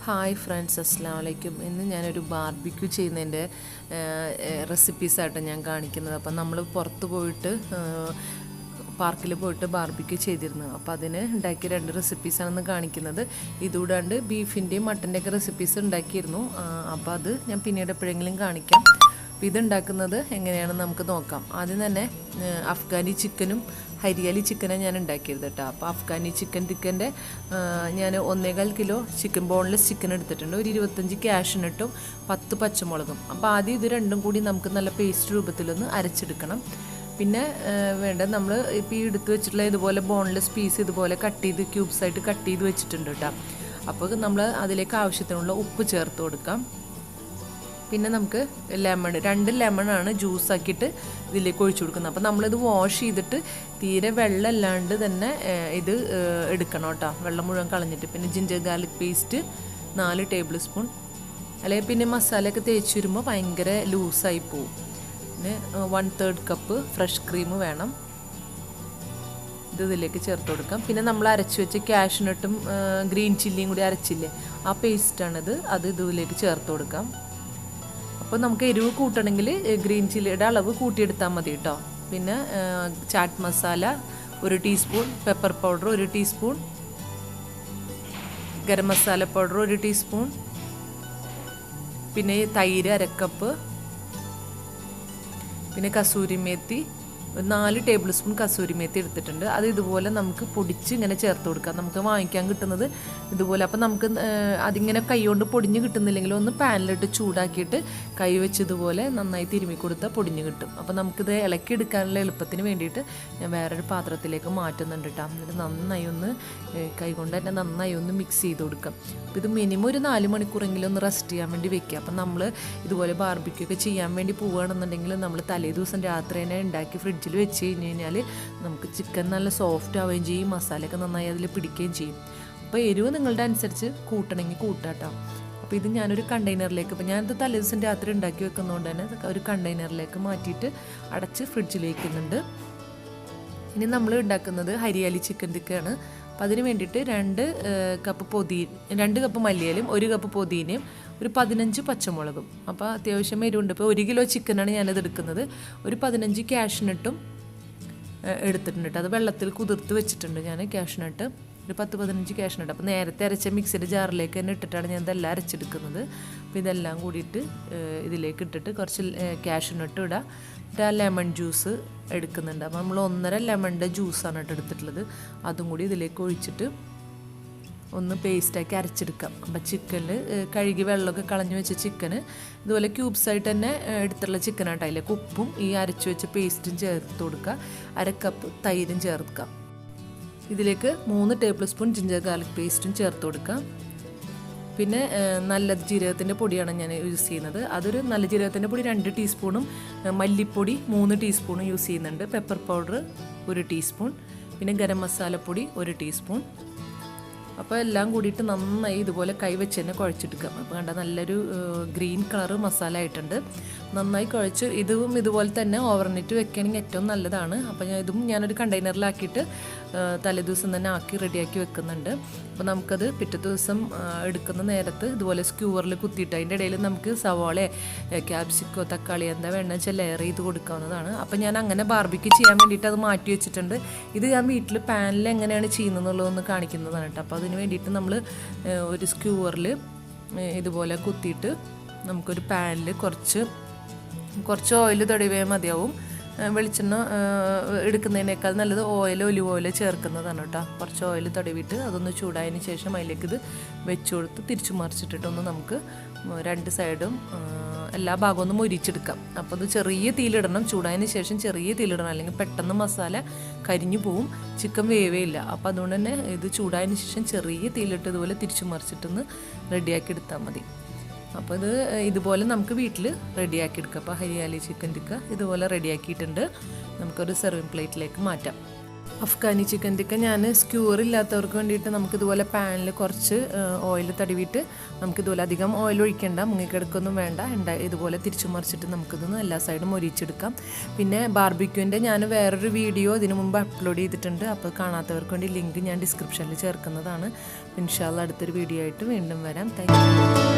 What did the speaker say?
Hi friends, അസ്സലാമു അലൈക്കും. ഇന്ന് ഞാനൊരു ബാർബിക്യൂ ചെയ്യുന്നതിൻ്റെ റെസിപ്പീസായിട്ട് ഞാൻ കാണിക്കുന്നത്. അപ്പം നമ്മൾ പുറത്ത് പോയിട്ട് പാർക്കിൽ പോയിട്ട് ബാർബിക്യൂ ചെയ്തിരുന്നു. അപ്പോൾ അതിന് ഉണ്ടാക്കിയ 2 റെസിപ്പീസാണെന്ന് കാണിക്കുന്നത്. ഇതുകൂടാണ്ട് ബീഫിൻ്റെയും മട്ടൻ്റെയൊക്കെ റെസിപ്പീസ് ഉണ്ടാക്കിയിരുന്നു. അപ്പോൾ അത് ഞാൻ പിന്നീട് എപ്പോഴെങ്കിലും കാണിക്കാം. അപ്പോൾ ഇതുണ്ടാക്കുന്നത് എങ്ങനെയാണെന്ന് നമുക്ക് നോക്കാം. ആദ്യം തന്നെ അഫ്ഗാനി ചിക്കനും ഹരിയാലി ചിക്കനാണ് ഞാൻ ഉണ്ടാക്കിയത് കേട്ടോ. അപ്പോൾ അഫ്ഗാനി ചിക്കൻ്റെ ഞാൻ 1.25 കിലോ ചിക്കൻ ബോൺലെസ് ചിക്കൻ എടുത്തിട്ടുണ്ട്. ഒരു 25 കാഷ്യൂനട്ടും 10 പച്ചമുളകും. അപ്പോൾ ആദ്യം ഇത് രണ്ടും കൂടി നമുക്ക് നല്ല പേസ്റ്റ് രൂപത്തിലൊന്ന് അരച്ചെടുക്കണം. പിന്നെ വേണ്ടത് നമ്മൾ ഇപ്പോൾ ഈ എടുത്ത് വെച്ചിട്ടുള്ള ഇതുപോലെ ബോൺലെസ് പീസ് ഇതുപോലെ കട്ട് ചെയ്ത് ക്യൂബ്സായിട്ട് കട്ട് ചെയ്ത് വെച്ചിട്ടുണ്ട് കേട്ടോ. അപ്പോൾ നമ്മൾ അതിലേക്ക് ആവശ്യത്തിനുള്ള ഉപ്പ് ചേർത്ത് കൊടുക്കാം. പിന്നെ നമുക്ക് രണ്ട് ലെമണാണ് ജ്യൂസാക്കിയിട്ട് ഇതിലേക്ക് ഒഴിച്ചു കൊടുക്കുന്നത്. അപ്പോൾ നമ്മളിത് വാഷ് ചെയ്തിട്ട് തീരെ വെള്ളമില്ലാണ്ട് തന്നെ ഇത് എടുക്കണം കേട്ടോ, വെള്ളം മുഴുവൻ കളഞ്ഞിട്ട്. പിന്നെ ginger garlic paste 4 table spoon. അല്ലെങ്കിൽ പിന്നെ മസാലയൊക്കെ തേച്ച് വരുമ്പോൾ ഭയങ്കര ലൂസായി പോവും. പിന്നെ 1/3 കപ്പ് ഫ്രഷ് ക്രീം വേണം. ഇത് ഇതിലേക്ക് ചേർത്ത് കൊടുക്കാം. പിന്നെ നമ്മൾ അരച്ച് വെച്ച് കാഷ്യൂനട്ടും ഗ്രീൻ ചില്ലിയും കൂടി അരച്ചില്ലേ, ആ പേസ്റ്റാണിത്. അത് ഇതിലേക്ക് ചേർത്ത് കൊടുക്കാം. അപ്പോൾ നമുക്ക് എരിവ് കൂട്ടണമെങ്കിൽ ഗ്രീൻ ചില്ലിയുടെ അളവ് കൂട്ടിയെടുത്താൽ മതി കേട്ടോ. പിന്നെ chat masala 1 teaspoon, pepper powder 1 teaspoon, garam masala powder 1 teaspoon, പിന്നെ തൈര് 1/2 കപ്പ്, പിന്നെ കസൂരിമേത്തി 4 ടേബിൾ സ്പൂൺ കസൂരിമേത്തി എടുത്തിട്ടുണ്ട്. അത് ഇതുപോലെ നമുക്ക് പൊടിച്ച് ഇങ്ങനെ ചേർത്ത് കൊടുക്കാം. നമുക്ക് വാങ്ങിക്കാൻ കിട്ടുന്നത് ഇതുപോലെ. അപ്പോൾ നമുക്ക് അതിങ്ങനെ കൈ കൊണ്ട് പൊടിഞ്ഞ് കിട്ടുന്നില്ലെങ്കിൽ ഒന്ന് പാനിലിട്ട് ചൂടാക്കിയിട്ട് കൈ വെച്ച് ഇതുപോലെ നന്നായി തിരുമ്മി കൊടുത്താൽ പൊടിഞ്ഞ് കിട്ടും. അപ്പോൾ നമുക്കിത് ഇളക്കി എടുക്കാനുള്ള എളുപ്പത്തിന് വേണ്ടിയിട്ട് ഞാൻ വേറൊരു പാത്രത്തിലേക്ക് മാറ്റുന്നുണ്ട് കേട്ടോ. എന്നിട്ട് നന്നായി ഒന്ന് കൈ കൊണ്ട് തന്നെ നന്നായി ഒന്ന് മിക്സ് ചെയ്ത് കൊടുക്കാം. അപ്പോൾ ഇത് മിനിമം ഒരു 4 മണിക്കൂറെങ്കിലും ഒന്ന് റെസ്റ്റ് ചെയ്യാൻ വേണ്ടി വെക്കുക. അപ്പം നമ്മൾ ഇതുപോലെ ബാർബിക്യൂ ഒക്കെ ചെയ്യാൻ വേണ്ടി പോവുകയാണെന്നുണ്ടെങ്കിൽ നമ്മൾ തലേ ദിവസം രാത്രി തന്നെ ഉണ്ടാക്കി ഫ്രിഡ്ജിൽ വെച്ച് കഴിഞ്ഞാൽ നമുക്ക് ചിക്കൻ നല്ല സോഫ്റ്റ് ആവുകയും ചെയ്യും, മസാലയൊക്കെ നന്നായി അതിൽ പിടിക്കുകയും ചെയ്യും. അപ്പോൾ എരിവ് നിങ്ങളുടെ അനുസരിച്ച് കൂട്ടണമെങ്കിൽ കൂട്ടാട്ടോ. അപ്പോൾ ഇത് ഞാനൊരു കണ്ടെയ്നറിലേക്ക്, ഇപ്പോൾ ഞാനിത് തലേ ദിവസം രാത്രി ഉണ്ടാക്കി വെക്കുന്നതുകൊണ്ട് തന്നെ ഒരു കണ്ടെയ്നറിലേക്ക് മാറ്റിയിട്ട് അടച്ച് ഫ്രിഡ്ജിൽ വയ്ക്കുന്നുണ്ട്. ഇനി നമ്മൾ ഉണ്ടാക്കുന്നത് ഹരിയാലി ചിക്കൻ ടിക്കയാണ്. അപ്പോൾ അതിന് വേണ്ടിയിട്ട് 2 കപ്പ് മല്ലിയിലും 1 കപ്പ് പുതിനയും ഒരു 15 പച്ചമുളകും. അപ്പോൾ അത്യാവശ്യം എരിവുണ്ട്. ഇപ്പോൾ 1 കിലോ ചിക്കനാണ് ഞാനത് എടുക്കുന്നത്. ഒരു 15 കാഷ്യൂനട്ടും എടുത്തിട്ടുണ്ട്. അത് വെള്ളത്തിൽ കുതിർത്ത് വെച്ചിട്ടുണ്ട് ഞാൻ കാഷ്യൂനട്ട്. ഒരു 10-15 കാഷ്യൂനട്ട്. അപ്പോൾ നേരത്തെ അരച്ച മിക്സിയുടെ ജാറിലേക്ക് തന്നെ ഇട്ടിട്ടാണ് ഞാൻ ഇതെല്ലാം അരച്ചെടുക്കുന്നത്. അപ്പോൾ ഇതെല്ലാം കൂടിയിട്ട് ഇതിലേക്ക് ഇട്ടിട്ട് കുറച്ച് കാഷ്യൂനട്ട് ഇടുക. എന്നിട്ട് ലെമൺ ജ്യൂസ് എടുക്കുന്നുണ്ട്. അപ്പോൾ നമ്മൾ 1.5 ലെമണിൻ്റെ ജ്യൂസാണ് എടുത്തിട്ടുള്ളത്. അതും കൂടി ഇതിലേക്ക് ഒഴിച്ചിട്ട് ഒന്ന് പേസ്റ്റാക്കി അരച്ചെടുക്കാം. അപ്പം ചിക്കനിൽ കഴുകി വെള്ളമൊക്കെ കളഞ്ഞു വെച്ച ചിക്കന് ഇതുപോലെ ക്യൂബ്സായിട്ട് തന്നെ എടുത്തുള്ള ചിക്കനായിട്ട് അതിലേക്ക് ഉപ്പും ഈ അരച്ചു വെച്ച പേസ്റ്റും ചേർത്ത് കൊടുക്കുക. 1/2 കപ്പ് തൈരും ചേർക്കാം. ഇതിലേക്ക് 3 ടേബിൾ സ്പൂൺ ജിഞ്ചർ ഗാർലിക് പേസ്റ്റും ചേർത്ത് കൊടുക്കാം. പിന്നെ നല്ല ജീരകത്തിൻ്റെ പൊടിയാണ് ഞാൻ യൂസ് ചെയ്യുന്നത്. അതൊരു നല്ല ജീരകത്തിൻ്റെ പൊടി 2 ടീസ്പൂണും മല്ലിപ്പൊടി 3 ടീസ്പൂണും യൂസ് ചെയ്യുന്നുണ്ട്. പെപ്പർ പൗഡർ 1 ടീസ്പൂൺ, പിന്നെ ഗരം മസാലപ്പൊടി 1 ടീസ്പൂൺ. അപ്പോൾ എല്ലാം കൂടിയിട്ട് നന്നായി ഇതുപോലെ കൈ വെച്ച് തന്നെ കുഴച്ചെടുക്കാം. അപ്പോൾ കണ്ട നല്ലൊരു ഗ്രീൻ കളർ മസാല ആയിട്ടുണ്ട്. നന്നായി കുഴച്ച് ഇതും ഇതുപോലെ തന്നെ ഓവർനൈറ്റ് വെക്കുകയാണെങ്കിൽ ഏറ്റവും നല്ലതാണ്. അപ്പോൾ ഞാനൊരു കണ്ടെയ്നറിലാക്കിയിട്ട് തലേദിവസം തന്നെ ആക്കി റെഡിയാക്കി വെക്കുന്നുണ്ട്. അപ്പോൾ നമുക്കത് പിറ്റേ ദിവസം എടുക്കുന്ന നേരത്ത് ഇതുപോലെ സ്ക്യൂവറിൽ കുത്തിയിട്ട് അതിൻ്റെ ഇടയിൽ നമുക്ക് സവാള, ക്യാപ്സിക്കോ, തക്കാളി എന്താ വേണമെന്ന് വെച്ചാൽ ലെയർ ചെയ്ത് കൊടുക്കാവുന്നതാണ്. അപ്പോൾ ഞാൻ അങ്ങനെ ബാർബിക്യൂ ചെയ്യാൻ വേണ്ടിയിട്ട് അത് മാറ്റി വെച്ചിട്ടുണ്ട്. ഇത് ഞാൻ വീട്ടിൽ പാനിൽ എങ്ങനെയാണ് ചെയ്യുന്നതെന്നുള്ളതൊന്ന് കാണിക്കുന്നതാണ് കേട്ടോ. അപ്പോൾ അതിന് വേണ്ടിയിട്ട് നമ്മൾ ഒരു സ്ക്യൂവറിൽ ഇതുപോലെ കുത്തിയിട്ട് നമുക്കൊരു പാനിൽ കുറച്ച് ഓയിൽ തടവിയാൽ മതിയാവും. വെളിച്ചെണ്ണ എടുക്കുന്നതിനേക്കാൾ നല്ലത് ഒലിവ് ഓയിൽ ചേർക്കുന്നതാണ് കേട്ടോ. കുറച്ച് ഓയിൽ തടവിയിട്ട് അതൊന്ന് ചൂടായതിന് ശേഷം അതിലേക്ക് ഇത് വെച്ച് കൊടുത്ത് തിരിച്ചു മറിച്ചിട്ടിട്ടൊന്ന് നമുക്ക് 2 സൈഡും എല്ലാ ഭാഗവും ഒന്ന് മൊരിച്ചെടുക്കാം. അപ്പോൾ അത് ചെറിയ തീയിലിടണം. ചൂടായതിന് ശേഷം ചെറിയ തീയിലിടണം, അല്ലെങ്കിൽ പെട്ടെന്ന് മസാല കരിഞ്ഞു പോവും, ചിക്കൻ വേവേയില്ല. അപ്പോൾ അതുകൊണ്ട് തന്നെ ഇത് ചൂടായതിന് ശേഷം ചെറിയ തീയിലിട്ട് ഇതുപോലെ തിരിച്ചു മറിച്ചിട്ടൊന്ന് റെഡിയാക്കി എടുത്താൽ മതി. അപ്പോൾ ഇതുപോലെ നമുക്ക് വീട്ടിൽ റെഡിയാക്കി എടുക്കാം. അപ്പോൾ ഹരിയാലി ചിക്കൻ ടിക്ക ഇതുപോലെ റെഡിയാക്കിയിട്ടുണ്ട്. നമുക്കൊരു സെർവിങ് പ്ലേറ്റിലേക്ക് മാറ്റാം. അഫ്ഗാനി ചിക്കൻ ടിക്ക ഞാൻ സ്ക്യൂർ ഇല്ലാത്തവർക്ക് വേണ്ടിയിട്ട് നമുക്കിതുപോലെ പാനിൽ കുറച്ച് ഓയിൽ തടവിയിട്ട് നമുക്കിതുപോലെ അധികം ഓയിൽ ഒഴിക്കേണ്ട, മുങ്ങിക്കിടക്കൊന്നും വേണ്ട. ഇതുപോലെ തിരിച്ചു മറിച്ചിട്ട് നമുക്കിതൊന്ന് എല്ലാ സൈഡും മൊരിച്ചെടുക്കാം. പിന്നെ ബാർബിക്യൂവിൻ്റെ ഞാൻ വേറൊരു വീഡിയോ ഇതിനു മുമ്പ് അപ്ലോഡ് ചെയ്തിട്ടുണ്ട്. അപ്പോൾ കാണാത്തവർക്ക് വേണ്ടി ലിങ്ക് ഞാൻ ഡിസ്ക്രിപ്ഷനിൽ ചേർക്കുന്നതാണ്. ഇൻഷാ അല്ലാഹ് അടുത്തൊരു വീഡിയോ ആയിട്ട് വീണ്ടും വരാം. Thank you.